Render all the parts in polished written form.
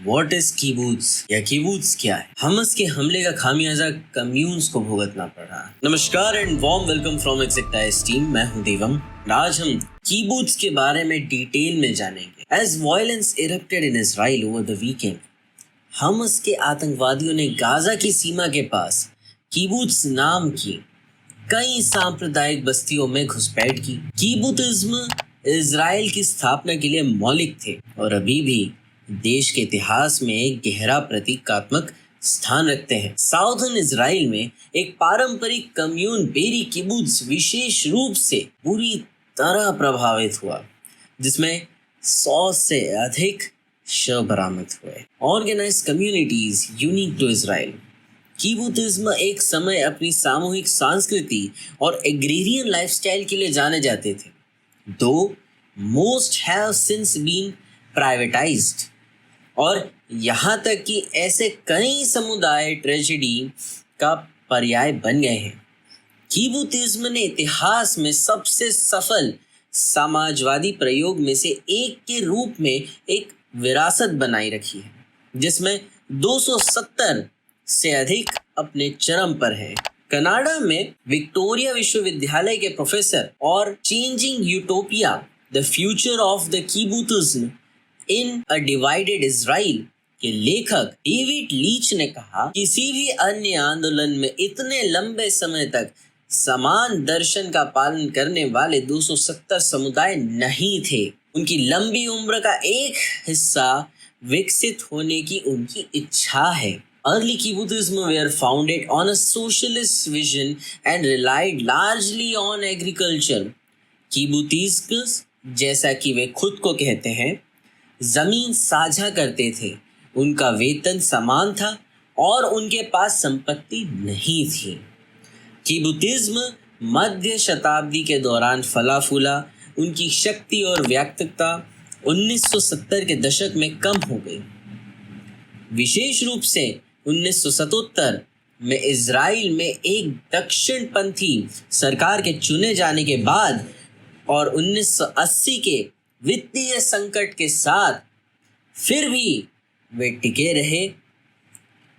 What is कीबूट्स या कीबूट्स क्या है? हमस के हमले का खामियाजा कम्यून्स को भुगतना पड़ा। नमस्कार and warm welcome from exactize team. मैं हूं देवम। आज हम कीबूट्स के बारे में डिटेल में जानेंगे। As violence erupted in Israel over the weekend, Hamas के आतंकवादियों ने गाजा की सीमा के पास कीबूट्स नाम की कई सांप्रदायिक बस्तियों में घुसपैठ की। कीबूतिज्म इजराइल की स्थापना के लिए मौलिक थे और अभी भी देश के इतिहास में एक गहरा प्रतीकात्मक स्थान रखते हैं। साउथर्न इजराइल में एक पारंपरिक कम्यून बेरी किबुत्स विशेष रूप से बुरी तरह प्रभावित हुआ, जिसमें 100 से अधिक शव बरामद हुए। Organised communities unique to Israel. Kibbutzim एक समय अपनी सामूहिक संस्कृति और एग्रेरियन लाइफस्टाइल के लिए जाने जाते थे, though most have since been privatised. और यहाँ तक कि ऐसे कई समुदाय ट्रेजेडी का पर्याय बन गए हैं। कीबुतिज्म ने इतिहास में सबसे सफल समाजवादी प्रयोग में से एक के रूप में एक विरासत बनाई रखी है, जिसमें 270 से अधिक अपने चरम पर है। कनाडा में विक्टोरिया विश्वविद्यालय के प्रोफेसर और changing utopia the future of the kibbutzim in a divided Israel के लेखक डेविड लीच ने कहा, किसी भी अन्य आंदोलन में इतने लंबे समय तक समान दर्शन का पालन करने वाले 270 समुदाय नहीं थे। उनकी लंबी उम्र का एक हिस्सा विकसित होने की उनकी इच्छा है। Early Kibbutzism were founded on a socialist vision and relied largely on agriculture. Kibbutzism, जैसा कि वे खुद को कहते हैं, जमीन साझा करते थे, उनका वेतन समान था और उनके पास संपत्ति नहीं थी। कीबुतिज्म मध्य शताब्दी के दौरान फला फूला, उनकी शक्ति और व्यापकता 1970 के दशक में कम हो गई। विशेष रूप से 1977 में इजराइल में एक दक्षिणपंथी सरकार के चुने जाने के बाद और 1980 के वित्तीय संकट के साथ फिर भी वे टिके रहे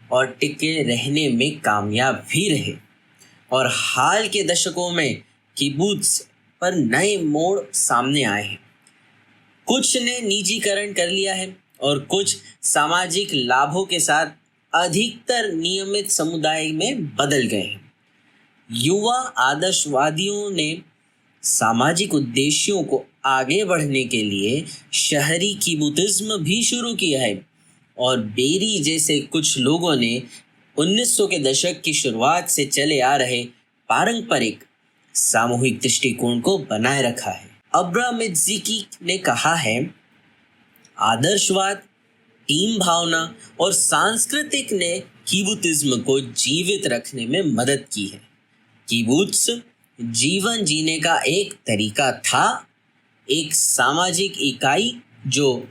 और टिके रहने में कामयाब भी रहे। और हाल के दशकों में किबुत्स पर नए मोड़ सामने आए हैं। कुछ ने निजीकरण कर लिया है और कुछ सामाजिक लाभों के साथ अधिकतर नियमित समुदाय में बदल गए हैं। युवा आदर्शवादियों ने सामाजिक उद्देश्यों को आगे बढ़ने के लिए शहरी कीबुतिज्म भी शुरू किया है और बेरी जैसे कुछ लोगों ने 1900 के दशक की शुरुआत से चले आ रहे पारंपरिक सामूहिक दृष्टिकोण को बनाए रखा है। अब्रामित्जिकी ने कहा है, आदर्शवाद, टीम भावना और सांस्कृतिक ने कीबुतिज्म को जीवित रखने में मदद की है। कीबुत्स जीवन जीने का एक तरीका था, एक सामाजिक इकाई जो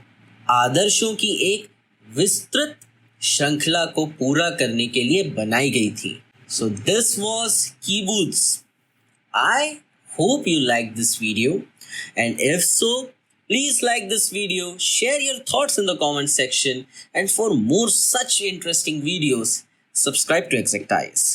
आदर्शों की एक विस्तृत श्रृंखला को पूरा करने के लिए बनाई गई थी। So this was Kibbutz. I hope you liked this video, and if so, please like this video, share your thoughts in the comment section, and for more such interesting videos, subscribe to Exactize.